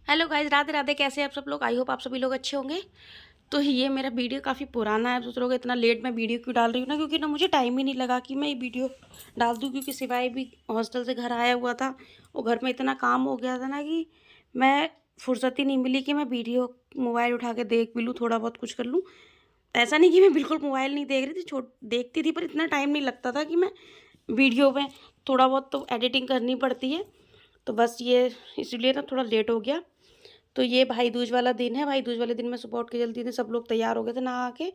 Hello guys, Radhe Radhe. कैसे हैं आप सब लोग? आई होप आप सभी लोग अच्छे होंगे। तो ये मेरा वीडियो काफ़ी पुराना है। सोच रहे हो इतना लेट मैं वीडियो क्यों डाल रही हूँ ना, क्योंकि ना मुझे टाइम ही नहीं लगा कि मैं ये वीडियो डाल दूँ। क्योंकि सिवाय भी हॉस्टल से घर आया हुआ था और घर में इतना काम हो गया था ना कि मैं फुर्सत ही नहीं मिली कि मैं वीडियो मोबाइल उठा के देख भी लूँ, थोड़ा बहुत कुछ कर लूँ। ऐसा नहीं कि मैं बिल्कुल मोबाइल नहीं देख रही थी, देखती थी, पर इतना टाइम नहीं लगता था कि मैं वीडियो में थोड़ा बहुत तो एडिटिंग करनी पड़ती है। तो बस ये इसलिए ना थोड़ा लेट हो गया। तो ये भाई दूज वाला दिन है। भाई दूज वाले दिन मैं सुबह उठ के जल्दी थी, सब लोग तैयार हो गए थे नहा के।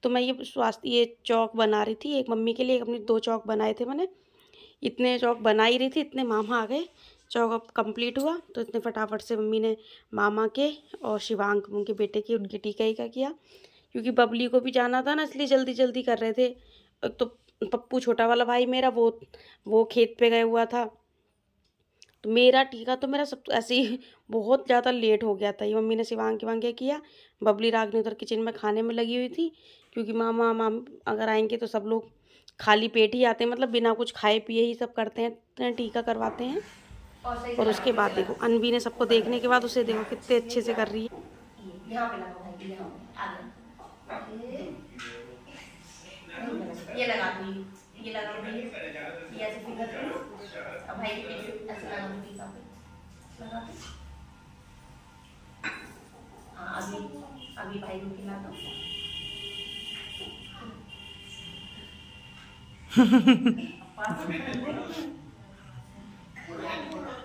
तो मैं ये चौक बना रही थी, एक मम्मी के लिए, एक अपनी, 2 चौक बनाए थे मैंने। इतने चौक बना ही रही थी, इतने मामा आ गए। चौक अब कंप्लीट हुआ तो इतने फटाफट से मम्मी ने मामा के और शिवांक उनके बेटे के, उनके टीका ही का किया। क्योंकि बबली को भी जाना था ना, इसलिए जल्दी जल्दी कर रहे थे। तो पप्पू छोटा वाला भाई मेरा वो खेत पे गया हुआ था। तो मेरा टीका तो मेरा सब ऐसे ही बहुत ज़्यादा लेट हो गया था। ये मम्मी ने शिवांग वांग्या किया, बबली राग ने उधर किचन में खाने में लगी हुई थी। क्योंकि मामा माम अगर आएंगे तो सब लोग खाली पेट ही आते हैं, मतलब बिना कुछ खाए पिए ही सब करते हैं, टीका करवाते हैं। और उसके बाद देखो अनवी ने सबको देखने के बाद उसे देखो कितने अच्छे से कर रही है। ये लगा दी, ये लगा दी, ये ऐसे फिगर करो। अब भाई के पीछे ऐसे लगा दी, टीका पे लगा दी। हाँ, अभी भाई को खिला दो।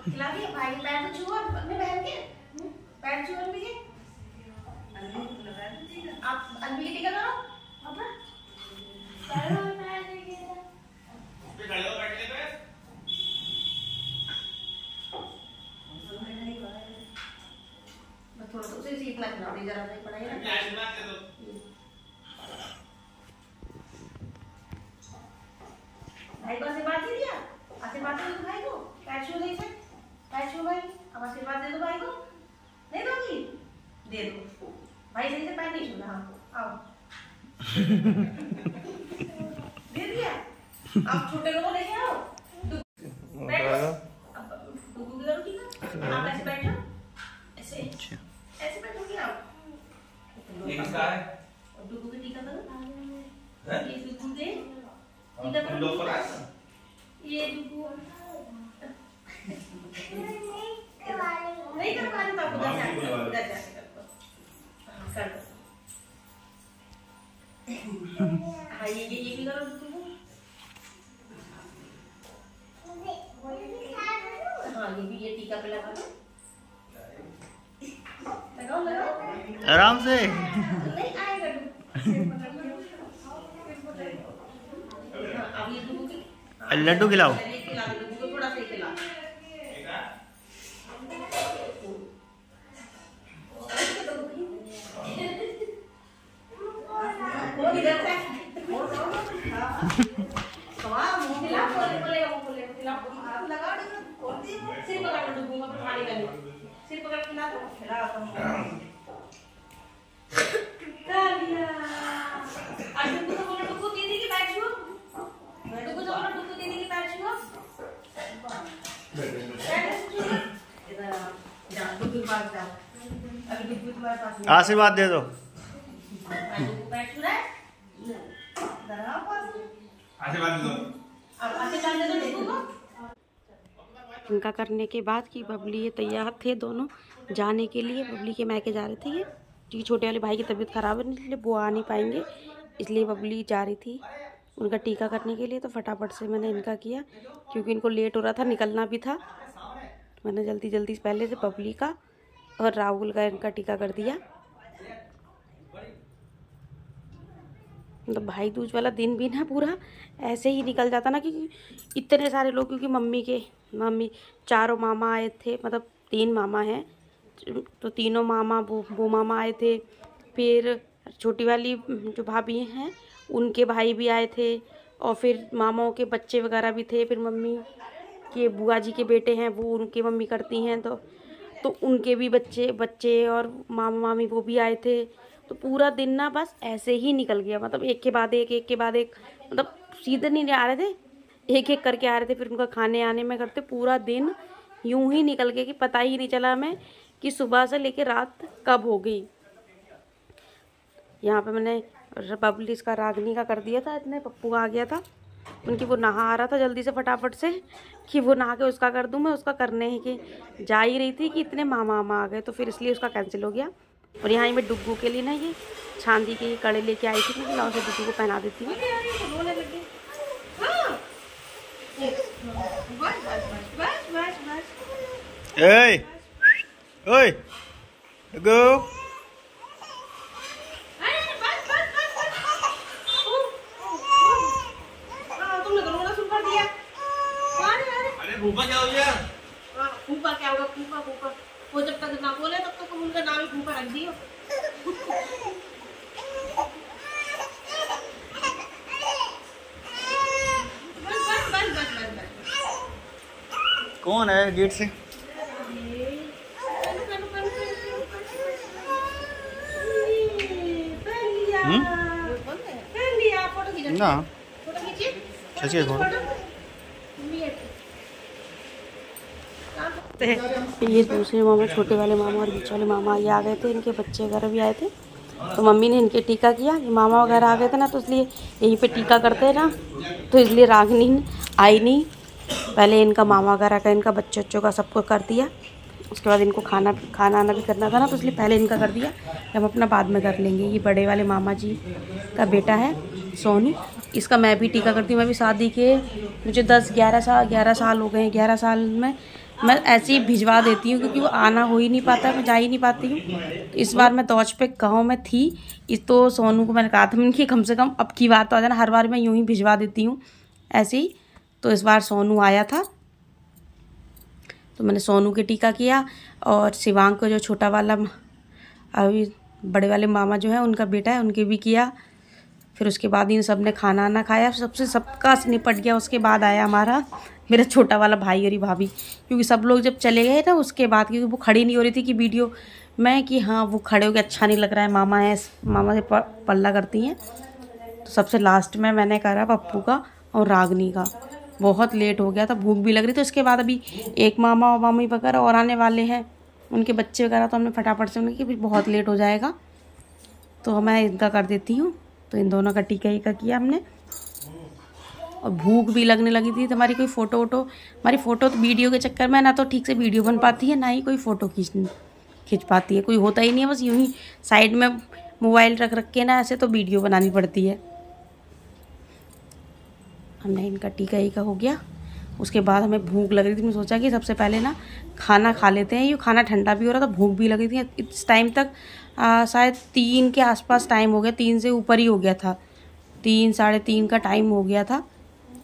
खिला दिया भाई। पैर तो छुओ अपने बहन के, पैर छुओ अनवी के। आप अनवी के टीका करो अपना। थोड़ा सा उसे सीखना खिलाओ, जरा नहीं पढ़ाई ना। भाई को आशीर्वाद दे दिया, आशीर्वाद दे दो भाई को। पैर छू नहीं से, पैर छू भाई। अब आशीर्वाद दे दो भाई को। नहीं दोगी? दे दो भाई, सही से पैर नहीं छूना। हाँ आओ। दे दिया। आप छोटे लोगों लेके आओ। बैठो, डुगू करो ठीक है। आप ऐसे बैठो, ऐसे ऐसे बैठोगे आप। ये किसका है? डुगू का टीका करो। ये डुगू दे टीका करो। ये डुगू नहीं कर पा रही तो आप उधर जाके कर दो। हाँ, ये भी करो डुगू। हाँ, ये टीका पे लगा दो। लगाओ लगाओ आराम से। नहीं आएगा लड्डू खिलाओ। थोड़ा सा खिला। सिर पकड़ लो, डुबूंगा पर पानी डालो। सिर पकड़ के खिला दो। खिला डुबू को बोलो, डुबू दीदी की पैर छुओ। डुबू को बोलो, डुबू दीदी की पैर छुओ। इधर जा, डुबू के पास जाओ। अभी डुबू तुम्हारे पास नहीं। आशीर्वाद दे दो। डुबू पैर छू रहा है, इधर आओ पास। आशीर्वाद दे दो। अब आशीर्वाद दे दो डुबू को। इनका करने के बाद कि बबली ये तैयार थे दोनों जाने के लिए। बबली के मैके जा रहे थे ये, क्योंकि छोटे वाले भाई की तबीयत ख़राब है, इसलिए वो आ नहीं पाएंगे, इसलिए बबली जा रही थी उनका टीका करने के लिए। तो फटाफट से मैंने इनका किया, क्योंकि इनको लेट हो रहा था, निकलना भी था। मैंने जल्दी जल्दी पहले से बबली का और राहुल का इनका टीका कर दिया। तो भाई दूज वाला दिन भी ना पूरा ऐसे ही निकल जाता ना, क्योंकि इतने सारे लोग, क्योंकि मम्मी चारों मामा आए थे, मतलब 3 मामा हैं, तो तीनों मामा वो मामा आए थे। फिर छोटी वाली जो भाभी हैं उनके भाई भी आए थे, और फिर मामाओं के बच्चे वगैरह भी थे। फिर मम्मी के बुआ जी के बेटे हैं, वो उनकी मम्मी करती हैं, तो उनके भी बच्चे और मामा मामी वो भी आए थे। तो पूरा दिन ना बस ऐसे ही निकल गया, मतलब एक के बाद एक, मतलब सीधे नहीं आ रहे थे, एक एक करके आ रहे थे। फिर उनका खाने आने में करते पूरा दिन यूं ही निकल गया कि पता ही नहीं चला हमें कि सुबह से लेकर रात कब हो गई। यहाँ पे मैंने पब्लिश का रागनी का कर दिया था, इतने पप्पू आ गया था उनकी, वो नहा आ रहा था जल्दी से फटाफट से कि वो नहा के उसका कर दूँ। मैं उसका करने ही कि जा ही रही थी कि इतने मामा आ गए, तो फिर इसलिए उसका कैंसिल हो गया। और यहाँ मैं डुग्गू के लिए ना ये चांदी के कड़े लेके आई थी, मैं लाओ से डुग्गू को पहना देती हूँ। Ê, ơi, go. फूफा क्या हो गया? फूफा क्या होगा? फूफा फूफा वो जब तक ना बोले तब तक उनका नाम ही फूफा रख दियो। कौन है गेट से? ना अच्छी ये दूसरे मामा, छोटे वाले मामा और बीच वाले मामा ये आ गए थे, इनके बच्चे वगैरह भी आए थे, तो मम्मी ने इनके टीका किया। ये मामा वगैरह आ गए थे ना, तो इसलिए यहीं पे टीका करते हैं ना, तो इसलिए रागनी आई नहीं। पहले इनका मामा वगैरह का, इनका बच्चों का सबको कर दिया। उसके बाद इनको खाना आना भी करना था ना, तो इसलिए पहले इनका कर दिया, हम अपना बाद में कर लेंगे। ये बड़े वाले मामा जी का बेटा है सोनू, इसका मैं भी टीका करती हूँ। मैं भी शादी के मुझे 11 साल हो गए हैं। 11 साल में मैं ऐसे ही भिजवा देती हूँ, क्योंकि वो आना हो ही नहीं पाता, मैं जा ही नहीं पाती हूँ। इस बार मैं दौज पे गाँव में थी, इस तो सोनू को मैंने कहा था मैंने कि कम से कम अब की बार तो आ जाना, हर बार मैं यूँ ही भिजवा देती हूँ ऐसे ही। तो इस बार सोनू आया था, तो मैंने सोनू के टीका किया। और शिवांग को जो छोटा वाला अभी बड़े वाले मामा जो है उनका बेटा है, उनके भी किया। फिर उसके बाद इन सब ने खाना आना खाया, सबका निपट गया। उसके बाद आया हमारा मेरा छोटा वाला भाई और भाभी, क्योंकि सब लोग जब चले गए ना उसके बाद, क्योंकि वो खड़ी नहीं हो रही थी कि वीडियो में कि हाँ वो खड़े हो गए, अच्छा नहीं लग रहा है, मामा है, मामा से पल्ला करती हैं। तो सबसे लास्ट में मैंने करा पप्पू का और रागनी का। बहुत लेट हो गया था, भूख भी लग रही थी। उसके बाद अभी एक मामा और मामी वगैरह और आने वाले हैं, उनके बच्चे वगैरह, तो हमने फटाफट से उनकी, फिर बहुत लेट हो जाएगा, तो मैं इनका कर देती हूँ। तो इन दोनों का टीका ही का किया हमने। और भूख भी लगने लगी थी, तो हमारी कोई फ़ोटो हमारी फ़ोटो तो वीडियो के चक्कर में ना तो ठीक से वीडियो बन पाती है, ना ही कोई फ़ोटो खींच पाती है, कोई होता ही नहीं है। बस यूँ ही साइड में मोबाइल रख के ना ऐसे तो वीडियो बनानी पड़ती है। हमने इनका टीका ही का हो गया। उसके बाद हमें भूख लग रही थी, मैं सोचा कि सबसे पहले ना खाना खा लेते हैं। ये खाना ठंडा भी हो रहा था, भूख भी लग रही थी। इस टाइम तक शायद 3 के आसपास टाइम हो गया, 3 से ऊपर ही हो गया था, 3 साढ़े 3 का टाइम हो गया था।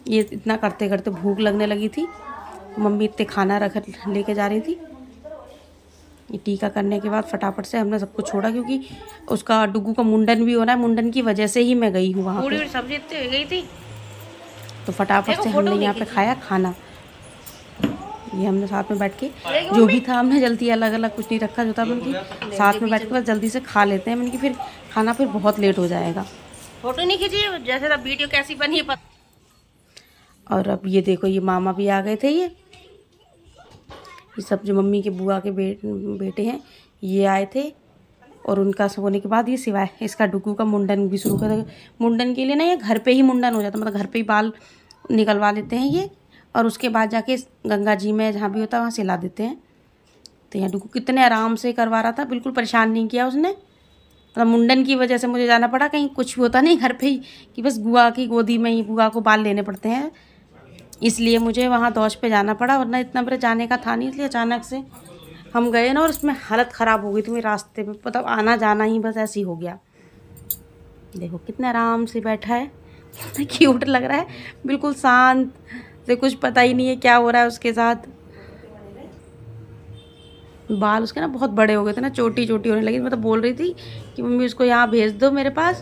ये इतना करते करते भूख लगने लगी थी। मम्मी इतने खाना लेके जा रही थी। ये टीका करने के बाद फटाफट से हमने सबको छोड़ा, क्योंकि उसका डुग्गू का मुंडन भी होना है। मुंडन की वजह से ही मैं गई हूँ वहाँ पे। सब्जी इतनी गई थी, तो फटाफट से हमने यहाँ पे खाया खाना। ये हमने साथ में बैठ के जो भी था, हमने जल्दी अलग अलग कुछ नहीं रखा, जो था मैंने साथ में बैठ के बस जल्दी से खा लेते हैं। मैंने कि फिर खाना फिर बहुत लेट हो जाएगा। फोटो नहीं खींची जैसे तब वीडियो कैसी बनी है। और अब ये देखो, ये मामा भी आ गए थे। ये सब जो मम्मी के बुआ के बेटे हैं ये आए थे। और उनका सब होने के बाद ये सिवाय इसका डुग्गू का मुंडन भी शुरू कर। मुंडन के लिए ना ये घर पे ही मुंडन हो जाता, मतलब घर पे ही बाल निकलवा लेते हैं ये, और उसके बाद जाके गंगा जी में जहाँ भी होता है वहाँ सिला देते हैं। तो यहाँ डुग्गू कितने आराम से करवा रहा था, बिल्कुल परेशान नहीं किया उसने। मतलब मुंडन की वजह से मुझे जाना पड़ा, कहीं कुछ होता नहीं घर पे ही कि बस बुआ की गोदी में ही बुआ को बाल लेने पड़ते हैं, इसलिए मुझे वहाँ दौज पे जाना पड़ा, वरना इतना मेरे जाने का था नहीं। इसलिए अचानक से हम गए ना, और उसमें हालत ख़राब हो गई थी मेरे रास्ते में, मतलब आना जाना ही बस ऐसे ही हो गया। देखो कितने आराम से बैठा है, कितना क्यूट लग रहा है, बिल्कुल शांत से, कुछ पता ही नहीं है क्या हो रहा है उसके साथ। बाल उसके ना बहुत बड़े हो गए थे ना, चोटी होने लगी। मैं तो बोल रही थी कि मम्मी उसको यहाँ भेज दो मेरे पास,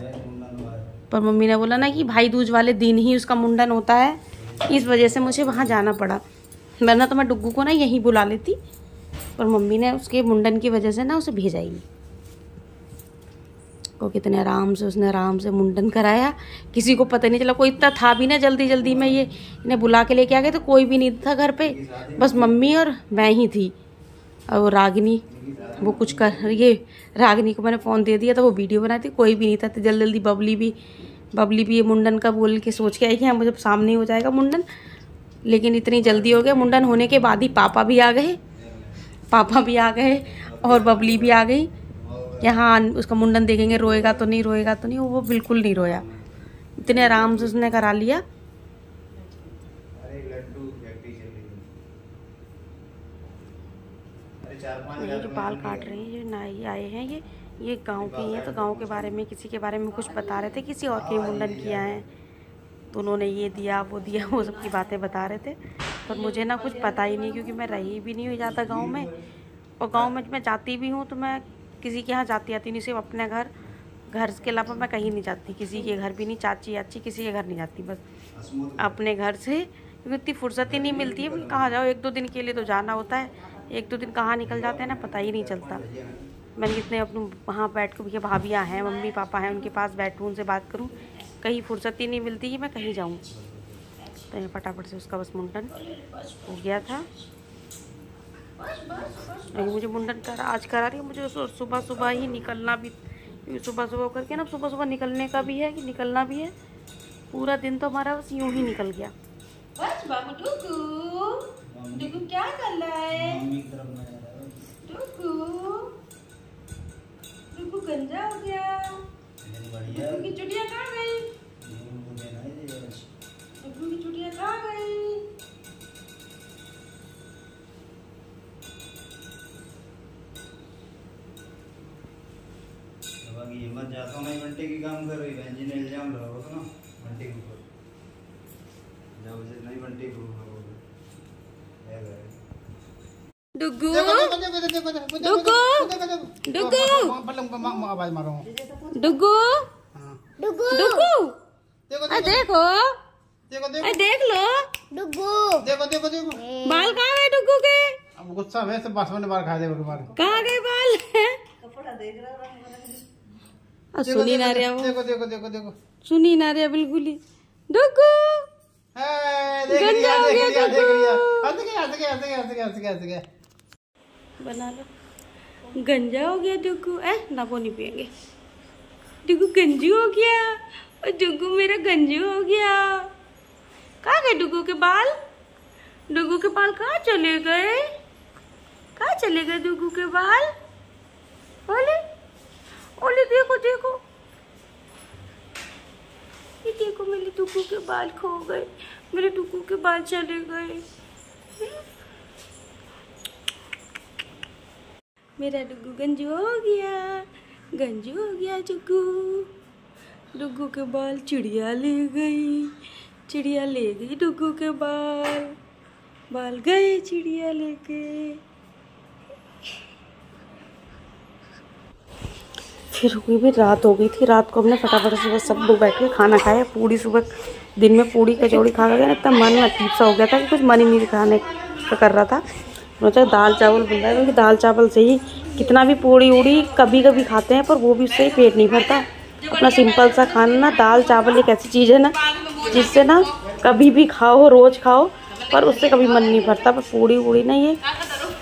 पर मम्मी ने बोला ना कि भाई दूज वाले दिन ही उसका मुंडन होता है, इस वजह से मुझे वहाँ जाना पड़ा। वरना तो मैं डुग्गू को ना यहीं बुला लेती, पर मम्मी ने उसके मुंडन की वजह से ना उसे भेजा ही नहीं। को कितने उसने आराम से मुंडन कराया, किसी को पता नहीं चला। कोई इतना था भी ना, जल्दी में ये इन्हें बुला के लेके आ गए, तो कोई भी नहीं था घर पे, बस मम्मी और मैं ही थी और रागिनी। वो कुछ कर, ये रागिनी को मैंने फ़ोन दे दिया था, वो वीडियो बनाई थी, कोई भी नहीं था। तो जल्दी जल्दी बबली भी ये मुंडन का बोल के सोच के आई कि हाँ मुझे सामने ही हो जाएगा मुंडन, लेकिन इतनी जल्दी हो गया। मुंडन होने के बाद ही पापा भी आ गए और बबली भी आ गई। यहाँ उसका मुंडन देखेंगे, रोएगा तो नहीं, वो बिल्कुल नहीं रोया, इतने आराम से उसने करा लिया। ये जो बाल काट रहे हैं, ये नाई आए हैं, ये गांव के हैं। तो गांव के बारे में, किसी के बारे में कुछ बता रहे थे, किसी और के मुंडन किया है तो उन्होंने ये दिया वो दिया, वो सब की बातें बता रहे थे। पर मुझे ना कुछ पता ही नहीं, क्योंकि मैं रही भी नहीं हुई ज़्यादा गाँव में, और गाँव में मैं जाती भी हूँ तो मैं किसी के यहाँ जाती नहीं, सिर्फ अपने घर के अलावा मैं कहीं नहीं जाती, किसी के घर भी नहीं, चाची किसी के घर नहीं जाती, बस अपने घर से, क्योंकि इतनी फुर्सत ही नहीं मिलती है। कहाँ जाओ, 1-2 दिन के लिए तो जाना होता है, 1-2 दिन कहाँ निकल जाते हैं ना, पता ही नहीं चलता। मैंने इतने अपने वहाँ बैठ के, भैया भाभियाँ हैं, मम्मी पापा हैं, उनके पास बैठूँ, उनसे बात करूँ, कहीं फुर्सत ही नहीं मिलती कि मैं कहीं जाऊँ। तो ये फटाफट से उसका बस मुंडन हो गया था। मुझे मुंडन आज करा रही है, मुझे सुबह ही निकलना भी, सुबह करके ना, सुबह निकलने का भी है कि निकलना भी है। पूरा दिन तो हमारा बस यूं ही निकल गया। बस बाबू डुगू क्या कर रहा है? डुगू गंजा हो गया। डुगू की चुटिया कहाँ गई? डुगू की चुटिया कहाँ गई? हिम्मत जाता हूँ, घंटे की काम कर रही बहन जी ने इल्जाम लगाओ ना घंटे के ऊपर, जब से नहीं घंटे के ऊपर डुगू आवाज मारो डुगू देख लो डुगू बाल कहाँ गए डुगू के? अब गुस्सा है तो बस में बार खा दे कहाँ गए बाल? सुनी ना रहा, देखो सुनी ना रहा बिल्कुल ही। डुगू गंजा हो गया, बना लो, गंजा हो गया डुगू। ना वो नहीं पियेंगे, डुगू गंजू हो गया, और डुगू मेरा गंजू हो गया। कहाँ गए डुगू के बाल? डुगू के बाल कहाँ चले गए? डुगू के बाल? ओले देखो ये देखो, मेरे डुगू के बाल खो गए, मेरे डुगू के बाल चले गए। मेरा डुगू गंजू हो गया डुगू के बाल चिड़िया ले गई डुगू के बाल गए चिड़िया लेके। फिर हुई भी रात हो गई थी। रात को हमने फटाफट से बस सब लोग बैठ के खाना खाया। पूड़ी सुबह दिन में पूड़ी कचौड़ी खा गया, इतना मन अजीब सा हो गया था कि कुछ मन ही नहीं खाने का कर रहा था। मुझे दाल चावल बन रहा है, क्योंकि दाल चावल से ही कितना भी पूड़ी उड़ी कभी कभी खाते हैं, पर वो भी उससे ही पेट नहीं भरता। अपना सिंपल सा खाना ना, दाल चावल एक ऐसी चीज़ है ना जिससे ना कभी भी खाओ, रोज़ खाओ, पर उससे कभी मन नहीं भरता। पर पूड़ी उड़ी ना ये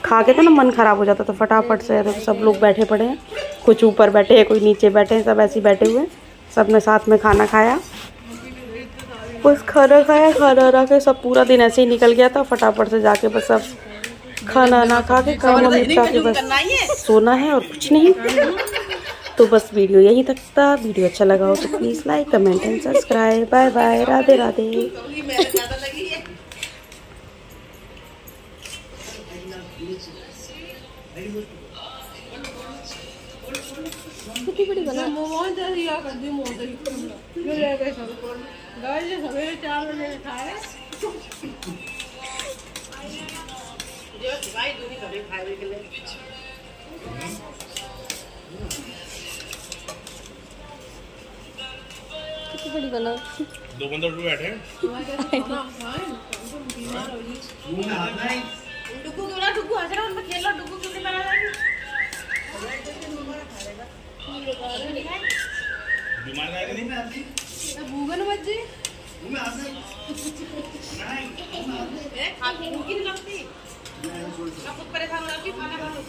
खा के तो ना मन ख़राब हो जाता। तो फटाफट से तो सब लोग बैठे पड़े हैं, कुछ ऊपर बैठे हैं, कोई नीचे बैठे हैं, सब ऐसे ही बैठे हुए हैं। सब ने साथ में खाना खाया, बस खाना खा के सब पूरा दिन ऐसे ही निकल गया था। फटाफट से जाके बस सब खाना ना खा के काम निपटा के बस सोना है और कुछ नहीं। तो बस वीडियो यहीं तक था। वीडियो अच्छा लगा हो तो please like comment and subscribe. Bye bye, Radhe Radhe. कितनी बड़ी बना सवेरे 4 बजे खाए। कितनी बड़ी बना, 2 बंदे उठ बैठे हैं। डुगू क्यों ना, डुगू आ जाओ, उनमें खेल लो। डुगू क्यों नहीं बना रही? बीमार रहेगा नहीं, भूगन बच्चे नहीं खाती भूखी नहीं लगती, मैं खुद परेशान हो जाती खाना खा लो।